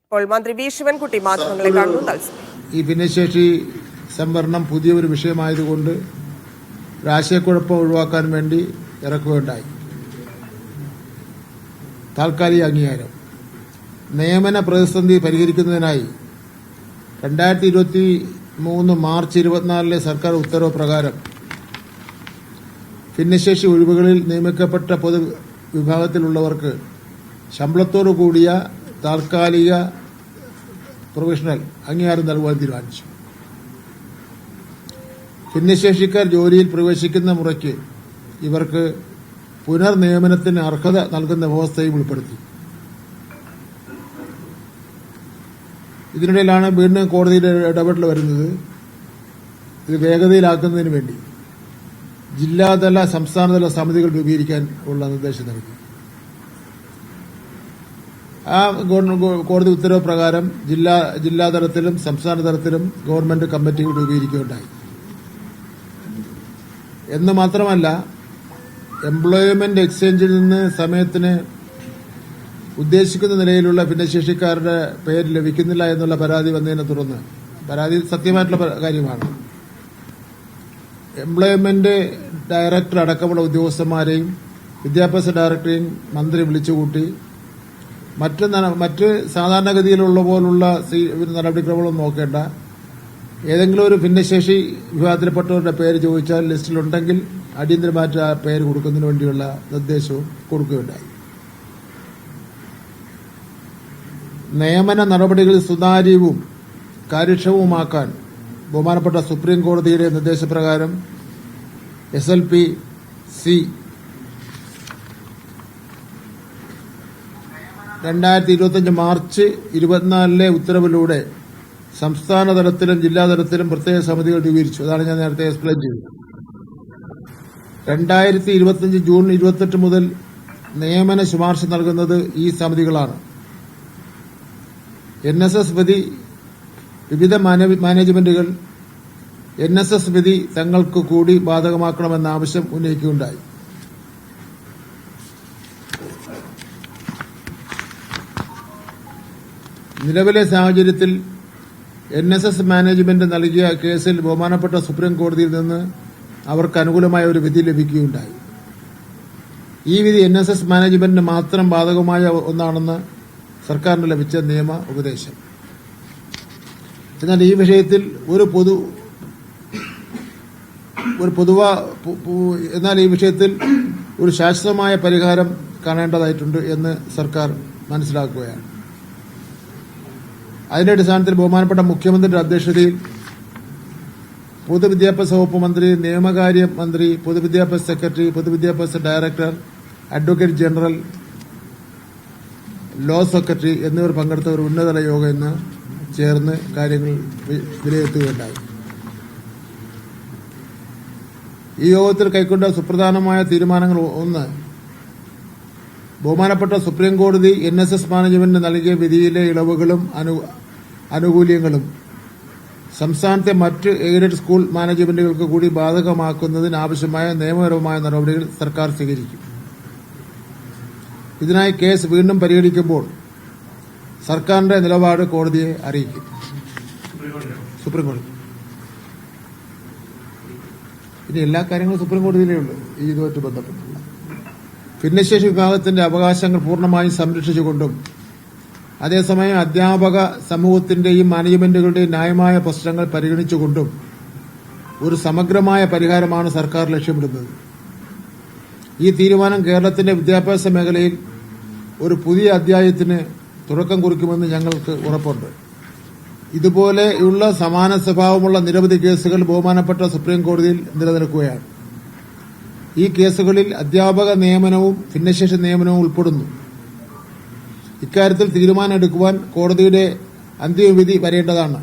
ഇപ്പോൾ മന്ത്രി വി ശിവൻകുട്ടി മാധ്യമങ്ങളെ കാണുന്നു. ഈ ഭിന്നശേഷി സംവരണം പുതിയൊരു വിഷയമായതുകൊണ്ട് ആശയക്കുഴപ്പം ഒഴിവാക്കാൻ വേണ്ടി ഇറക്കുകയുണ്ടായി. താൽക്കാലിക അംഗീകാരം നിയമന പ്രതിസന്ധി പരിഹരിക്കുന്നതിനായി 2023 മാർച്ച് 24 സർക്കാർ ഉത്തരവ് പ്രകാരം ഭിന്നശേഷി ഒഴിവുകളിൽ നിയമിക്കപ്പെട്ട പൊതുവിഭാഗത്തിലുള്ളവർക്ക് ശമ്പളത്തോടു കൂടിയ താൽക്കാലിക പ്രൊഫഷണൽ അംഗീകാരം നൽകുവാൻ തീരുമാനിച്ചു. ഭിന്നശേഷിക്കാർ ജോലിയിൽ പ്രവേശിക്കുന്ന മുറയ്ക്ക് ഇവർക്ക് പുനർനിയമനത്തിന് അർഹത നൽകുന്ന വ്യവസ്ഥയും ഉൾപ്പെടുത്തി. ഇതിനിടയിലാണ് വീണ്ടും കോടതിയുടെ ഇടപെടൽ വരുന്നത്. ഇത് വേഗതയിലാക്കുന്നതിന് വേണ്ടി ജില്ലാതല സംസ്ഥാനതല സമിതികൾ രൂപീകരിക്കാൻ ഉള്ള നിർദ്ദേശം നൽകി. ആ കോടതി ഉത്തരവ് പ്രകാരം ജില്ലാതലത്തിലും സംസ്ഥാന തലത്തിലും ഗവൺമെന്റ് കമ്മിറ്റികൾ രൂപീകരിക്കുകയുണ്ടായി. എന്ന് മാത്രമല്ല, എംപ്ലോയ്മെന്റ് എക്സ്ചേഞ്ചിൽ നിന്ന് സമയത്തിന് ഉദ്ദേശിക്കുന്ന നിലയിലുള്ള ഭിന്നശേഷിക്കാരുടെ പേര് ലഭിക്കുന്നില്ല എന്നുള്ള പരാതി വന്നതിനെ തുടർന്ന്, പരാതി സത്യമായിട്ടുള്ള കാര്യമാണ്, എംപ്ലോയ്മെന്റ് ഡയറക്ടർ അടക്കമുള്ള ഉദ്യോഗസ്ഥന്മാരെയും വിദ്യാഭ്യാസ ഡയറക്ടറെയും മന്ത്രി വിളിച്ചുകൂട്ടി മറ്റ് സാധാരണഗതിയിലുള്ള പോലുള്ള നടപടിക്രമങ്ങളൊന്നും നോക്കേണ്ട, ഏതെങ്കിലും ഒരു ഭിന്നശേഷി വിഭാഗത്തിൽപ്പെട്ടവരുടെ പേര് ചോദിച്ചാൽ ലിസ്റ്റിലുണ്ടെങ്കിൽ അടിയന്തരമായിട്ട് ആ പേര് കൊടുക്കുന്നതിന് വേണ്ടിയുള്ള നിർദ്ദേശവും കൊടുക്കുകയുണ്ടായി. നിയമന നടപടികൾ സുതാര്യവും കാര്യക്ഷമവുമാക്കാൻ ബഹുമാനപ്പെട്ട സുപ്രീം കോടതിയുടെ നിർദ്ദേശപ്രകാരം SLPC 2025 മാർച്ച് 24 ഉത്തരവിലൂടെ സംസ്ഥാന തലത്തിലും ജില്ലാതലത്തിലും പ്രത്യേക സമിതികൾ രൂപീകരിച്ചു. അതാണ് ഞാൻ നേരത്തെ എക്സ്പ്ലെയിൻ ചെയ്തത്. 2025 ജൂൺ 28 മുതൽ നിയമന ശുപാർശ നൽകുന്നത് ഈ സമിതികളാണ്. NSS വിധി വിവിധ മാനേജ്മെന്റുകൾ NSS വിധി തങ്ങൾക്ക് കൂടി ബാധകമാക്കണമെന്ന ആവശ്യം ഉന്നയിക്കുകയുണ്ടായി. നിലവിലെ സാഹചര്യത്തിൽ NSS മാനേജ്മെന്റ് നൽകിയ കേസിൽ ബഹുമാനപ്പെട്ട സുപ്രീം കോടതിയിൽ നിന്ന് അവർക്ക് അനുകൂലമായ ഒരു വിധി ലഭിക്കുകയുണ്ടായി. ഈ വിധി NSS മാനേജ്മെന്റിന് മാത്രം ബാധകമായ ഒന്നാണെന്ന് സർക്കാരിന് ലഭിച്ച നിയമ ഉപദേശം. എന്നാൽ ഈ വിഷയത്തിൽ ഒരു ശാശ്വതമായ പരിഹാരം കാണേണ്ടതായിട്ടുണ്ട് എന്ന് സർക്കാർ മനസ്സിലാക്കുകയാണ്. അതിന്റെ അടിസ്ഥാനത്തിൽ ബഹുമാനപ്പെട്ട മുഖ്യമന്ത്രിയുടെ അധ്യക്ഷതയിൽ പൊതുവിദ്യാഭ്യാസ വകുപ്പ് മന്ത്രി, നിയമകാര്യ മന്ത്രി, പൊതുവിദ്യാഭ്യാസ സെക്രട്ടറി, പൊതുവിദ്യാഭ്യാസ director, advocate general, law secretary എന്നിവർ പങ്കെടുത്ത ഒരു ഉന്നതതല യോഗം ഇന്ന് ചേർന്ന് കാര്യങ്ങൾ വിലയിരുത്തുകയുണ്ടായി. ഈ യോഗത്തിൽ കൈക്കൊണ്ട സുപ്രധാനമായ തീരുമാനങ്ങൾ: ഒന്ന്, ബഹുമാനപ്പെട്ട സുപ്രീം കോടതി NSS മാനേജ്മെന്റിന് നൽകിയ വിധിയിലെ ഇളവുകളും ആനുകൂല്യങ്ങളും സംസ്ഥാനത്തെ മറ്റ് എയ്ഡഡ് സ്കൂൾ മാനേജ്മെന്റുകൾക്ക് കൂടി ബാധകമാക്കുന്നതിനാവശ്യമായ നിയമപരമായ നടപടികൾ സർക്കാർ സ്വീകരിക്കും. ഇതിനായി കേസ് വീണ്ടും പരിഗണിക്കുമ്പോൾ സർക്കാരിന്റെ നിലപാട് കോടതിയെ അറിയിക്കും. സുപ്രീം കോടതി ഇനി എല്ലാ കാര്യങ്ങളും സുപ്രീം കോടതിയിലേ ഉള്ളൂ. ഇതുമായിട്ട് ബന്ധപ്പെട്ടുള്ള ഭിന്നശേഷി വിഭാഗത്തിന്റെ അവകാശങ്ങൾ പൂർണ്ണമായും സംരക്ഷിച്ചുകൊണ്ടും അതേസമയം അധ്യാപക സമൂഹത്തിന്റെയും മാനേജ്മെന്റുകളുടെയും ന്യായമായ പ്രശ്നങ്ങൾ പരിഗണിച്ചുകൊണ്ടും ഒരു സമഗ്രമായ പരിഹാരമാണ് സർക്കാർ ലക്ഷ്യമിടുന്നത്. ഈ തീരുമാനം കേരളത്തിന്റെ വിദ്യാഭ്യാസ മേഖലയിൽ ഒരു പുതിയ അധ്യായത്തിന് തുടക്കം കുറിക്കുമെന്ന് ഞങ്ങൾക്ക് ഉറപ്പുണ്ട്. ഇതുപോലെയുള്ള സമാന സ്വഭാവമുള്ള നിരവധി കേസുകൾ ബഹുമാനപ്പെട്ട സുപ്രീം കോടതിയിൽ നിലനിൽക്കുകയാണ്. ഈ കേസുകളിൽ അധ്യാപക നിയമനവും ഭിന്നശേഷി നിയമനവും ഉൾപ്പെടുന്നു. ഇക്കാര്യത്തിൽ തീരുമാനമെടുക്കുവാൻ കോടതിയുടെ അന്തിമവിധി വരേണ്ടതാണ്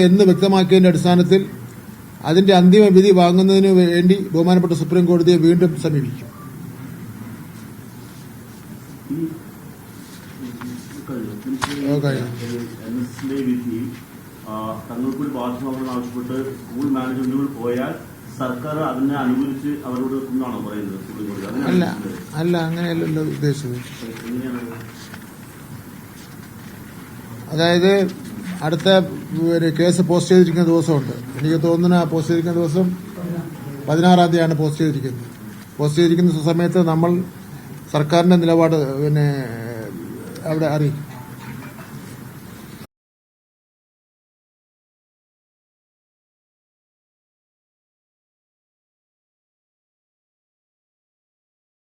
എന്ന് വ്യക്തമാക്കിയതിന്റെ അടിസ്ഥാനത്തിൽ അതിന്റെ അന്തിമ വിധി വാങ്ങുന്നതിനു വേണ്ടി ബഹുമാനപ്പെട്ട സുപ്രീം കോടതിയെ വീണ്ടും സമീപിക്കും. തങ്ങൾക്കൂടി ബാധ്യമാണെന്ന് ആവശ്യപ്പെട്ട് സ്കൂൾ മാനേജ്മെന്റുകൾ പോയാൽ സർക്കാർ അതിനെ അനുകൂലിച്ച് അവരോട് എന്നാണോ പറയുന്നത് സുപ്രീം കോടതി? അല്ല അല്ല അങ്ങനെയല്ലല്ലോ ഉദ്ദേശിച്ചത്. എങ്ങനെയാണ്? അതായത് അടുത്ത ഒരു കേസ് പോസ്റ്റ് ചെയ്തിരിക്കുന്ന ദിവസമുണ്ട്. എനിക്ക് തോന്നുന്നു ആ പോസ്റ്റ് ചെയ്തിരിക്കുന്ന ദിവസം 16-ാം തീയതിയാണ് പോസ്റ്റ് ചെയ്തിരിക്കുന്നത്. പോസ്റ്റ് ചെയ്തിരിക്കുന്ന സമയത്ത് നമ്മൾ സർക്കാരിന്റെ നിലപാട് അവിടെ അറിയിക്കും.